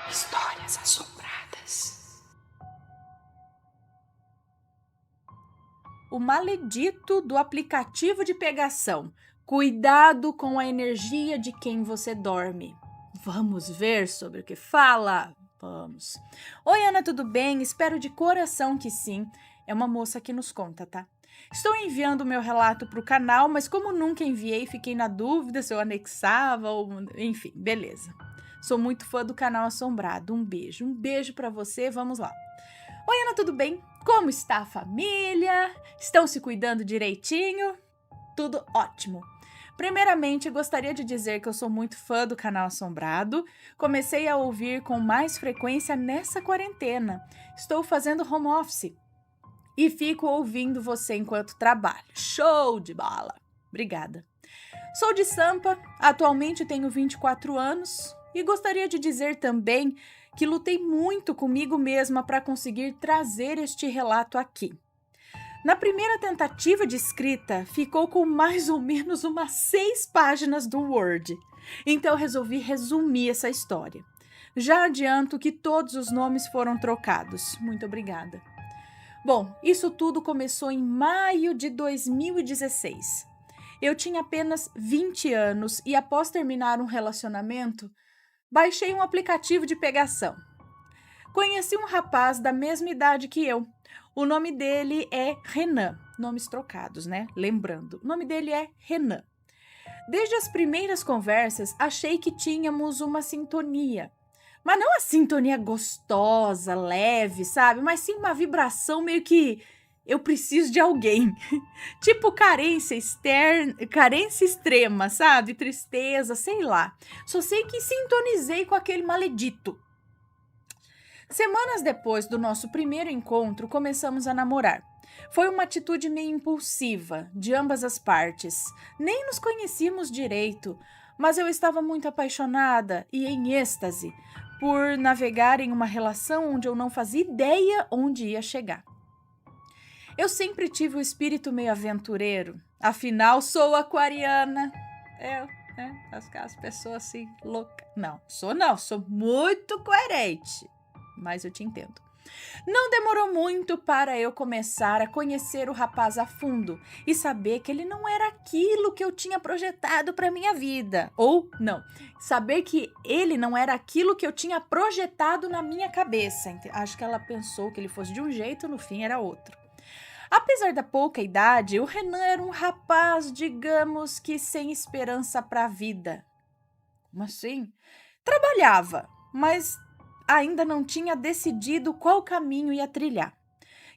Histórias assombradas. O maledito do aplicativo de pegação. Cuidado com a energia de quem você dorme. Vamos ver sobre o que fala? Vamos. Oi, Ana, tudo bem? Espero de coração que sim. É uma moça que nos conta, tá? Estou enviando o meu relato para o canal, mas como nunca enviei, fiquei na dúvida se eu anexava ou... Enfim, beleza. Sou muito fã do canal Assombrado. Um beijo para você. Vamos lá. Oi, Ana, tudo bem? Como está a família? Estão se cuidando direitinho? Tudo ótimo. Primeiramente, gostaria de dizer que eu sou muito fã do canal Assombrado. Comecei a ouvir com mais frequência nessa quarentena. Estou fazendo home office e fico ouvindo você enquanto trabalho. Show de bola! Obrigada. Sou de Sampa, atualmente tenho 24 anos e gostaria de dizer também que lutei muito comigo mesma para conseguir trazer este relato aqui. Na primeira tentativa de escrita, ficou com mais ou menos umas 6 páginas do Word. Então resolvi resumir essa história. Já adianto que todos os nomes foram trocados. Muito obrigada. Bom, isso tudo começou em maio de 2016. Eu tinha apenas 20 anos e após terminar um relacionamento, baixei um aplicativo de pegação. Conheci um rapaz da mesma idade que eu. O nome dele é Renan. Nomes trocados, né? Lembrando, o nome dele é Renan. Desde as primeiras conversas, achei que tínhamos uma sintonia. Mas não a sintonia gostosa, leve, sabe? Mas sim uma vibração meio que eu preciso de alguém. Tipo carência extrema, sabe? Tristeza, sei lá. Só sei que sintonizei com aquele maledito. Semanas depois do nosso primeiro encontro, começamos a namorar. Foi uma atitude meio impulsiva, de ambas as partes. Nem nos conhecíamos direito, mas eu estava muito apaixonada e em êxtase por navegar em uma relação onde eu não fazia ideia onde ia chegar. Eu sempre tive o espírito meio aventureiro, afinal sou aquariana. As pessoas assim, loucas. Não, sou muito coerente, mas eu te entendo. Não demorou muito para eu começar a conhecer o rapaz a fundo e saber que ele não era aquilo que eu tinha projetado para minha vida. Ou, não, saber que ele não era aquilo que eu tinha projetado na minha cabeça. Acho que ela pensou que ele fosse de um jeito, no fim era outro. Apesar da pouca idade, o Renan era um rapaz, digamos que sem esperança para a vida. Como assim? Trabalhava, mas ainda não tinha decidido qual caminho ia trilhar,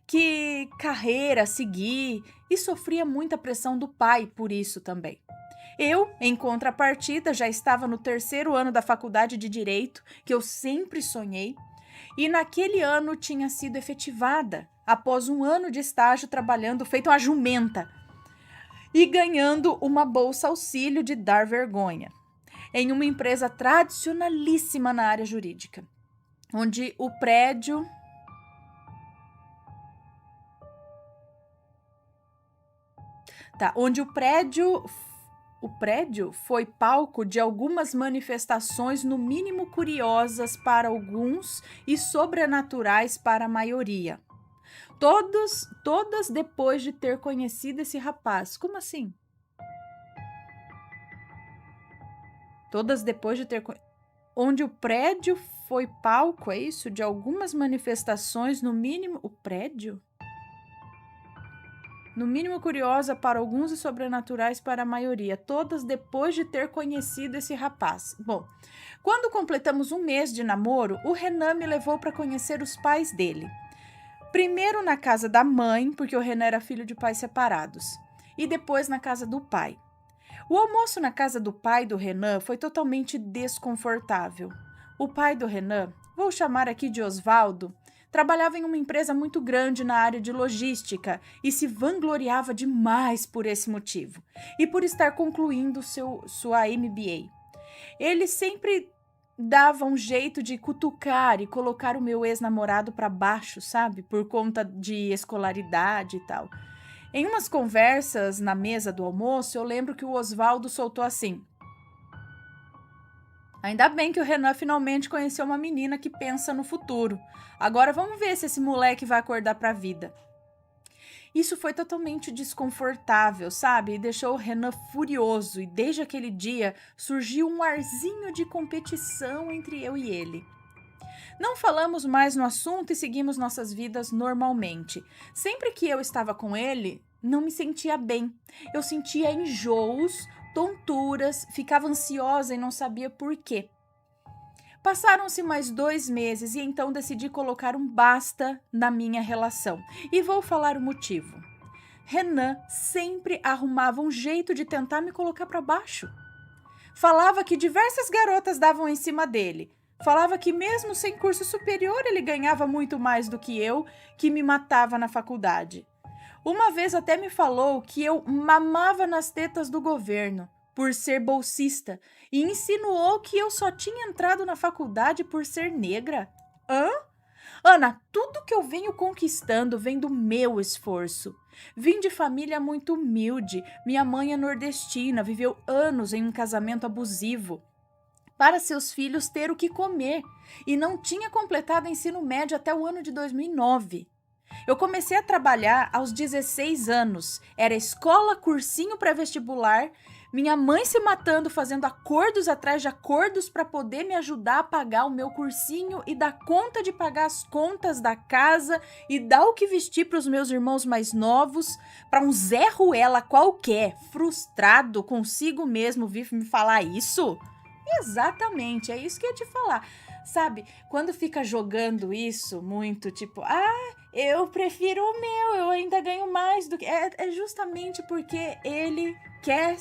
que carreira seguir, e sofria muita pressão do pai por isso também. Eu, em contrapartida, já estava no 3º ano da faculdade de Direito, que eu sempre sonhei, e naquele ano tinha sido efetivada, após um ano de estágio trabalhando feito uma jumenta e ganhando uma bolsa auxílio de dar vergonha, em uma empresa tradicionalíssima na área jurídica, onde o prédio foi palco de algumas manifestações no mínimo curiosas para alguns e sobrenaturais para a maioria. Todas depois de ter conhecido esse rapaz. Como assim? Todas depois de ter onde o prédio foi palco, é isso? De algumas manifestações, no mínimo... O prédio? No mínimo curiosa para alguns e sobrenaturais para a maioria. Todas depois de ter conhecido esse rapaz. Bom, quando completamos um mês de namoro, o Renan me levou para conhecer os pais dele. Primeiro na casa da mãe, porque o Renan era filho de pais separados. E depois na casa do pai. O almoço na casa do pai do Renan foi totalmente desconfortável. O pai do Renan, vou chamar aqui de Osvaldo, trabalhava em uma empresa muito grande na área de logística e se vangloriava demais por esse motivo e por estar concluindo sua MBA. Ele sempre dava um jeito de cutucar e colocar o meu ex-namorado para baixo, sabe? Por conta de escolaridade e tal. Em umas conversas na mesa do almoço, eu lembro que o Osvaldo soltou assim: Ainda bem que o Renan finalmente conheceu uma menina que pensa no futuro. Agora vamos ver se esse moleque vai acordar pra vida. Isso foi totalmente desconfortável, sabe? E deixou o Renan furioso. E desde aquele dia surgiu um arzinho de competição entre eu e ele. Não falamos mais no assunto e seguimos nossas vidas normalmente. Sempre que eu estava com ele, não me sentia bem. Eu sentia enjoos, tonturas, ficava ansiosa e não sabia por quê. Passaram-se mais 2 meses e então decidi colocar um basta na minha relação. E vou falar o motivo. Renan sempre arrumava um jeito de tentar me colocar para baixo. Falava que diversas garotas davam em cima dele. Falava que mesmo sem curso superior ele ganhava muito mais do que eu, que me matava na faculdade. Uma vez até me falou que eu mamava nas tetas do governo por ser bolsista e insinuou que eu só tinha entrado na faculdade por ser negra. Hã? Ana, tudo que eu venho conquistando vem do meu esforço. Vim de família muito humilde. Minha mãe é nordestina, viveu anos em um casamento abusivo para seus filhos ter o que comer e não tinha completado o ensino médio até o ano de 2009. Eu comecei a trabalhar aos 16 anos. Era escola, cursinho pré-vestibular, minha mãe se matando, fazendo acordos atrás de acordos para poder me ajudar a pagar o meu cursinho e dar conta de pagar as contas da casa e dar o que vestir para os meus irmãos mais novos, para um Zé Ruela qualquer, frustrado consigo mesmo, vir me falar isso? Exatamente, é isso que eu ia te falar. Sabe, quando fica jogando isso muito, tipo, eu prefiro o meu, eu ainda ganho mais do que... É justamente porque ele quer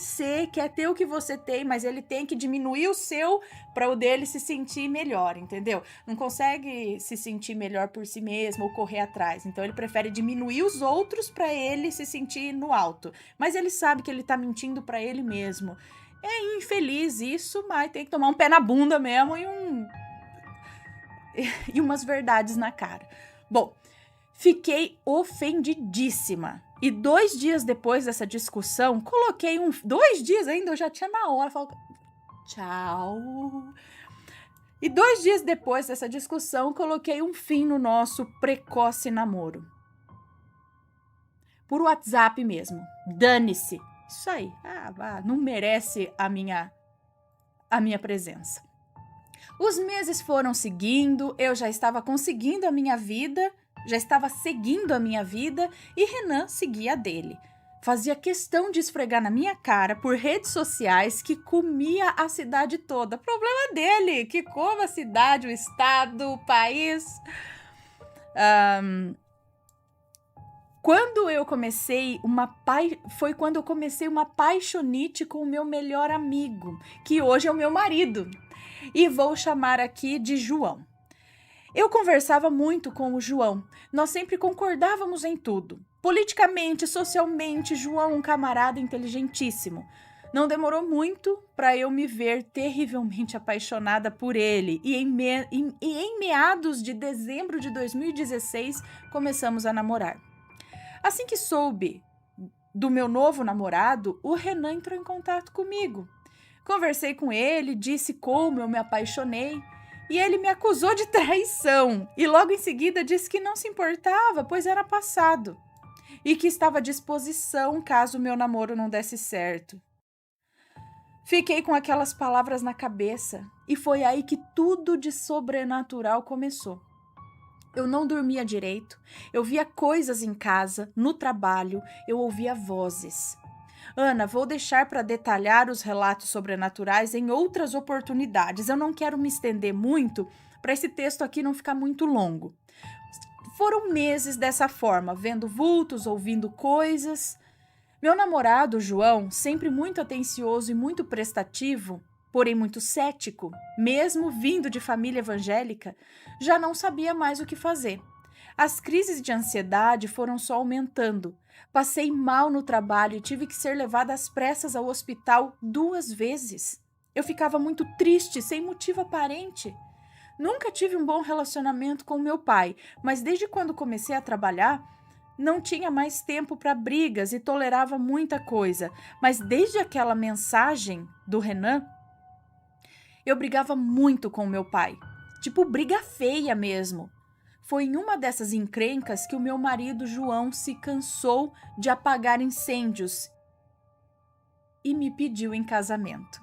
ter o que você tem, mas ele tem que diminuir o seu para o dele se sentir melhor, entendeu? Não consegue se sentir melhor por si mesmo ou correr atrás. Então ele prefere diminuir os outros para ele se sentir no alto. Mas ele sabe que ele tá mentindo para ele mesmo. É infeliz isso, mas tem que tomar um pé na bunda mesmo e umas verdades na cara. Bom, fiquei ofendidíssima. E 2 dias depois dessa discussão, coloquei 2 dias ainda, eu já tinha na hora, falei, tchau. E 2 dias depois dessa discussão, coloquei um fim no nosso precoce namoro. Por WhatsApp mesmo. Dane-se. Isso aí, não merece a minha presença. Os meses foram seguindo, eu já estava conseguindo a minha vida, já estava seguindo a minha vida e Renan seguia a dele. Fazia questão de esfregar na minha cara por redes sociais que comia a cidade toda. Problema dele, que come a cidade, o estado, o país. Foi quando eu comecei uma paixonite com o meu melhor amigo, que hoje é o meu marido, e vou chamar aqui de João. Eu conversava muito com o João, nós sempre concordávamos em tudo. Politicamente, socialmente, João é um camarada inteligentíssimo. Não demorou muito para eu me ver terrivelmente apaixonada por ele e em meados de dezembro de 2016 começamos a namorar. Assim que soube do meu novo namorado, o Renan entrou em contato comigo. Conversei com ele, disse como eu me apaixonei e ele me acusou de traição e logo em seguida disse que não se importava, pois era passado e que estava à disposição caso o meu namoro não desse certo. Fiquei com aquelas palavras na cabeça e foi aí que tudo de sobrenatural começou. Eu não dormia direito, eu via coisas em casa, no trabalho, eu ouvia vozes. Ana, vou deixar para detalhar os relatos sobrenaturais em outras oportunidades. Eu não quero me estender muito para esse texto aqui não ficar muito longo. Foram meses dessa forma, vendo vultos, ouvindo coisas. Meu namorado, João, sempre muito atencioso e muito prestativo, porém muito cético, mesmo vindo de família evangélica, já não sabia mais o que fazer. As crises de ansiedade foram só aumentando. Passei mal no trabalho e tive que ser levada às pressas ao hospital 2 vezes. Eu ficava muito triste, sem motivo aparente. Nunca tive um bom relacionamento com meu pai, mas desde quando comecei a trabalhar, não tinha mais tempo para brigas e tolerava muita coisa. Mas desde aquela mensagem do Renan, Eu brigava muito com meu pai, tipo briga feia mesmo. Foi em uma dessas encrencas que o meu marido João se cansou de apagar incêndios e me pediu em casamento.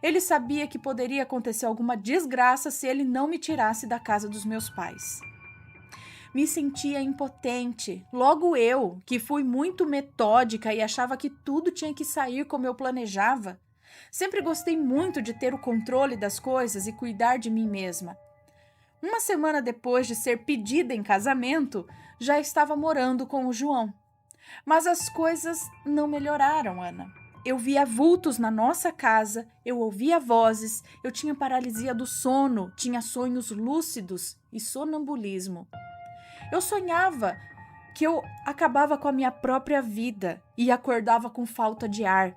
Ele sabia que poderia acontecer alguma desgraça se ele não me tirasse da casa dos meus pais. Me sentia impotente, logo eu, que fui muito metódica e achava que tudo tinha que sair como eu planejava. Sempre gostei muito de ter o controle das coisas e cuidar de mim mesma. Uma semana depois de ser pedida em casamento, já estava morando com o João. Mas as coisas não melhoraram, Ana. Eu via vultos na nossa casa, eu ouvia vozes, eu tinha paralisia do sono, tinha sonhos lúcidos e sonambulismo. Eu sonhava que eu acabava com a minha própria vida e acordava com falta de ar.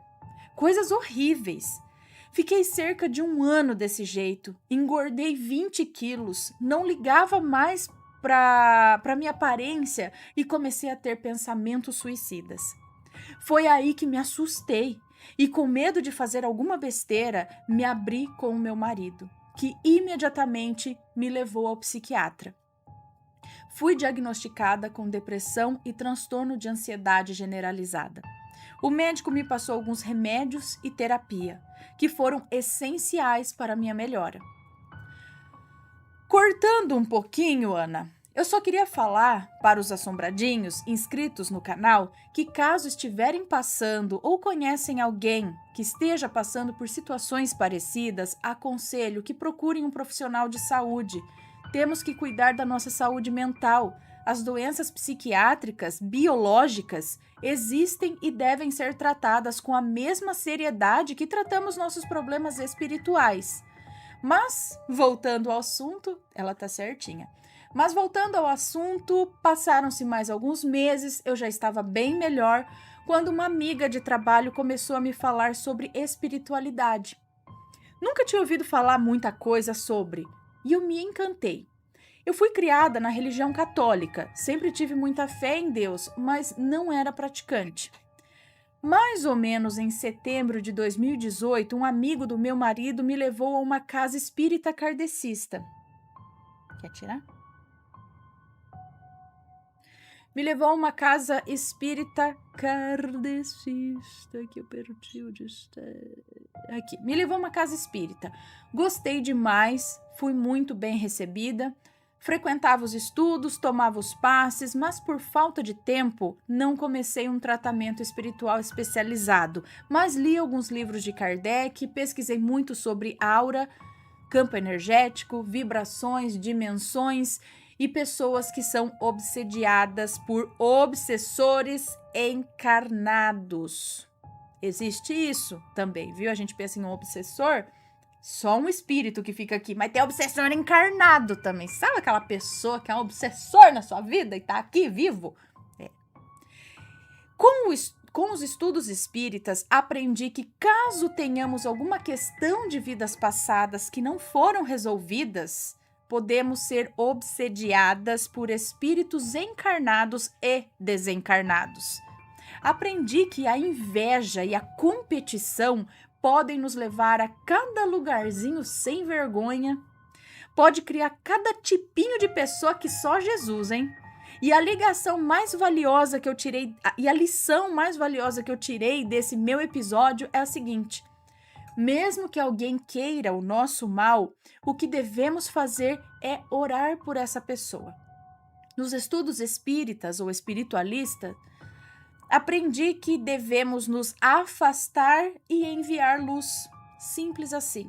Coisas horríveis. Fiquei cerca de 1 ano desse jeito, engordei 20 quilos, não ligava mais para minha aparência e comecei a ter pensamentos suicidas. Foi aí que me assustei e, com medo de fazer alguma besteira, me abri com o meu marido, que imediatamente me levou ao psiquiatra. Fui diagnosticada com depressão e transtorno de ansiedade generalizada. O médico me passou alguns remédios e terapia, que foram essenciais para a minha melhora. Cortando um pouquinho, Ana, eu só queria falar para os assombradinhos inscritos no canal que, caso estiverem passando ou conhecem alguém que esteja passando por situações parecidas, aconselho que procurem um profissional de saúde. Temos que cuidar da nossa saúde mental. As doenças psiquiátricas, biológicas, existem e devem ser tratadas com a mesma seriedade que tratamos nossos problemas espirituais. Mas, voltando ao assunto, ela tá certinha. Mas voltando ao assunto, passaram-se mais alguns meses, eu já estava bem melhor, quando uma amiga de trabalho começou a me falar sobre espiritualidade. Nunca tinha ouvido falar muita coisa sobre, e eu me encantei. Eu fui criada na religião católica, sempre tive muita fé em Deus, mas não era praticante. Mais ou menos em setembro de 2018, um amigo do meu marido me levou a uma casa espírita kardecista. Quer tirar? Me levou a uma casa espírita kardecista, que eu perdi o destaque. Aqui. Me levou a uma casa espírita. Gostei demais, fui muito bem recebida. Frequentava os estudos, tomava os passes, mas por falta de tempo não comecei um tratamento espiritual especializado, mas li alguns livros de Kardec, pesquisei muito sobre aura, campo energético, vibrações, dimensões e pessoas que são obsediadas por obsessores encarnados. Existe isso também, viu? A gente pensa em um obsessor, só um espírito que fica aqui, mas tem obsessor encarnado também. Sabe aquela pessoa que é um obsessor na sua vida e tá aqui vivo? É. Com os estudos espíritas, aprendi que caso tenhamos alguma questão de vidas passadas que não foram resolvidas, podemos ser obsediadas por espíritos encarnados e desencarnados. Aprendi que a inveja e a competição podem nos levar a cada lugarzinho sem vergonha. Pode criar cada tipinho de pessoa que só Jesus, hein? E a ligação mais valiosa que eu tirei, e a lição mais valiosa que eu tirei desse meu episódio é a seguinte: mesmo que alguém queira o nosso mal, o que devemos fazer é orar por essa pessoa. Nos estudos espíritas ou espiritualistas, aprendi que devemos nos afastar e enviar luz. Simples assim.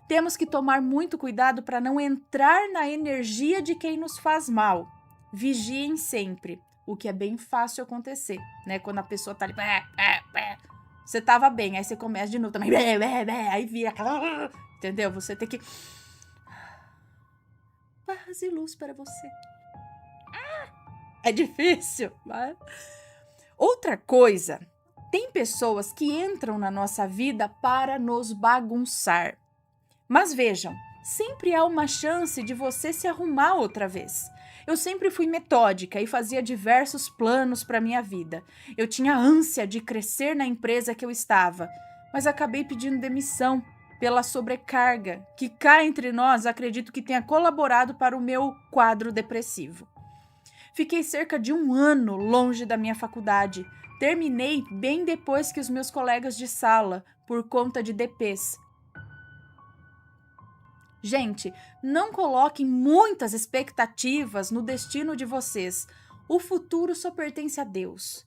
Temos que tomar muito cuidado para não entrar na energia de quem nos faz mal. Vigiem sempre, o que é bem fácil acontecer, né? Quando a pessoa tá ali, você tava bem, aí você começa de novo também, aí vira aquela, entendeu? Você tem que paz e luz para você. É difícil, mas... Outra coisa, tem pessoas que entram na nossa vida para nos bagunçar. Mas vejam, sempre há uma chance de você se arrumar outra vez. Eu sempre fui metódica e fazia diversos planos para minha vida. Eu tinha ânsia de crescer na empresa que eu estava, mas acabei pedindo demissão. pela sobrecarga que cá entre nós acredito que tenha colaborado para o meu quadro depressivo. Fiquei cerca de 1 ano longe da minha faculdade. Terminei bem depois que os meus colegas de sala, por conta de DPs. Gente, não coloquem muitas expectativas no destino de vocês. O futuro só pertence a Deus.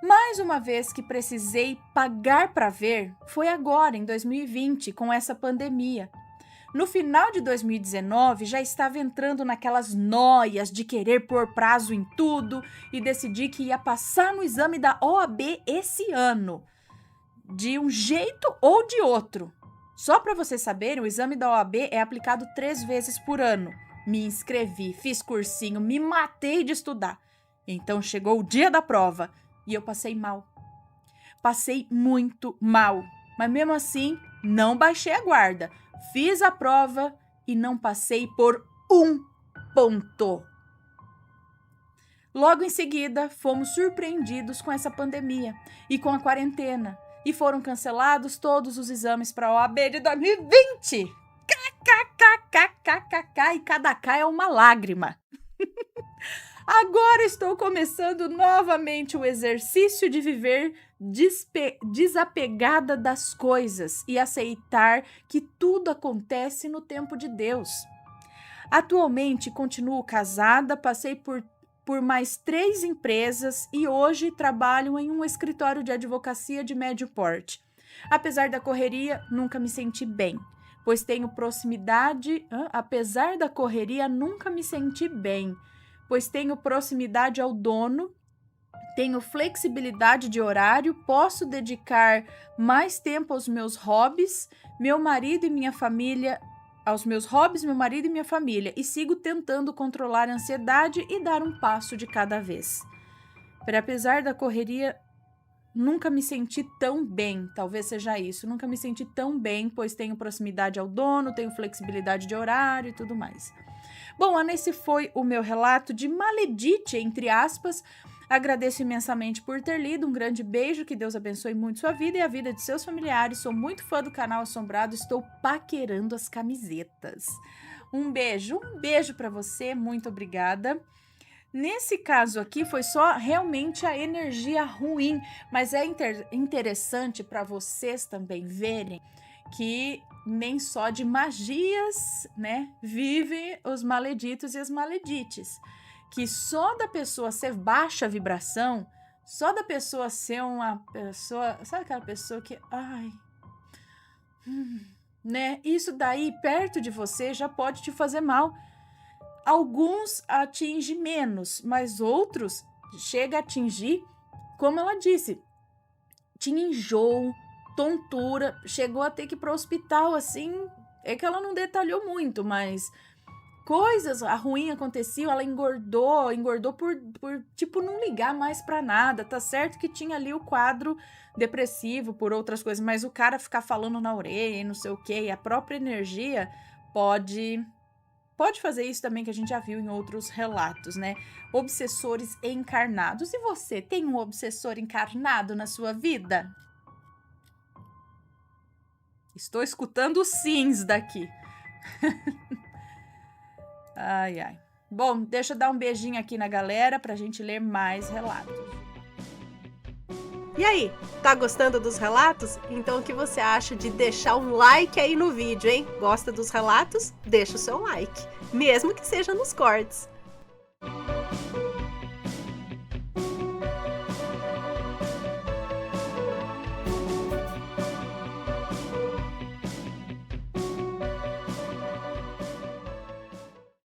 Mais uma vez que precisei pagar para ver, foi agora, em 2020, com essa pandemia. No final de 2019, já estava entrando naquelas noias de querer pôr prazo em tudo e decidi que ia passar no exame da OAB esse ano, de um jeito ou de outro. Só para vocês saberem, o exame da OAB é aplicado 3 vezes por ano. Me inscrevi, fiz cursinho, me matei de estudar. Então chegou o dia da prova e eu passei mal. Passei muito mal, mas mesmo assim não baixei a guarda. Fiz a prova e não passei por 1 ponto. Logo em seguida, fomos surpreendidos com essa pandemia e com a quarentena. E foram cancelados todos os exames para a OAB de 2020. KKKKKK, e cada K é uma lágrima. Agora estou começando novamente o exercício de viver desapegada das coisas e aceitar que tudo acontece no tempo de Deus. Atualmente continuo casada, passei por mais 3 empresas e hoje trabalho em um escritório de advocacia de médio porte. Apesar da correria, nunca me senti bem, pois tenho proximidade... Apesar da correria, nunca me senti bem, pois tenho proximidade ao dono, tenho flexibilidade de horário, posso dedicar mais tempo aos meus hobbies, meu marido e minha família, e sigo tentando controlar a ansiedade e dar um passo de cada vez. Apesar da correria, nunca me senti tão bem, talvez seja isso, nunca me senti tão bem, pois tenho proximidade ao dono, tenho flexibilidade de horário e tudo mais. Bom, Ana, esse foi o meu relato de maledite, entre aspas. Agradeço imensamente por ter lido, um grande beijo, que Deus abençoe muito sua vida e a vida de seus familiares. Sou muito fã do canal Assombrado, estou paquerando as camisetas. Um beijo para você, muito obrigada. Nesse caso aqui foi só realmente a energia ruim, mas é interessante para vocês também verem que nem só de magias, né, vivem os maleditos e as maledites. Que só da pessoa ser baixa vibração, só da pessoa ser uma pessoa, sabe aquela pessoa que, né? Isso daí perto de você já pode te fazer mal. Alguns atinge menos, mas outros chega a atingir, como ela disse, tinha enjoo, tontura, chegou a ter que ir para o hospital, assim, é que ela não detalhou muito, mas coisas ruins aconteciam, ela engordou por tipo não ligar mais para nada, tá certo que tinha ali o quadro depressivo por outras coisas, mas o cara ficar falando na orelha e não sei o que, e a própria energia pode fazer isso também, que a gente já viu em outros relatos, né? Obsessores encarnados. E você, tem um obsessor encarnado na sua vida? Estou escutando sims daqui. Ai. Bom, deixa eu dar um beijinho aqui na galera pra gente ler mais relatos. E aí, tá gostando dos relatos? Então o que você acha de deixar um like aí no vídeo, hein? Gosta dos relatos? Deixa o seu like, mesmo que seja nos cortes.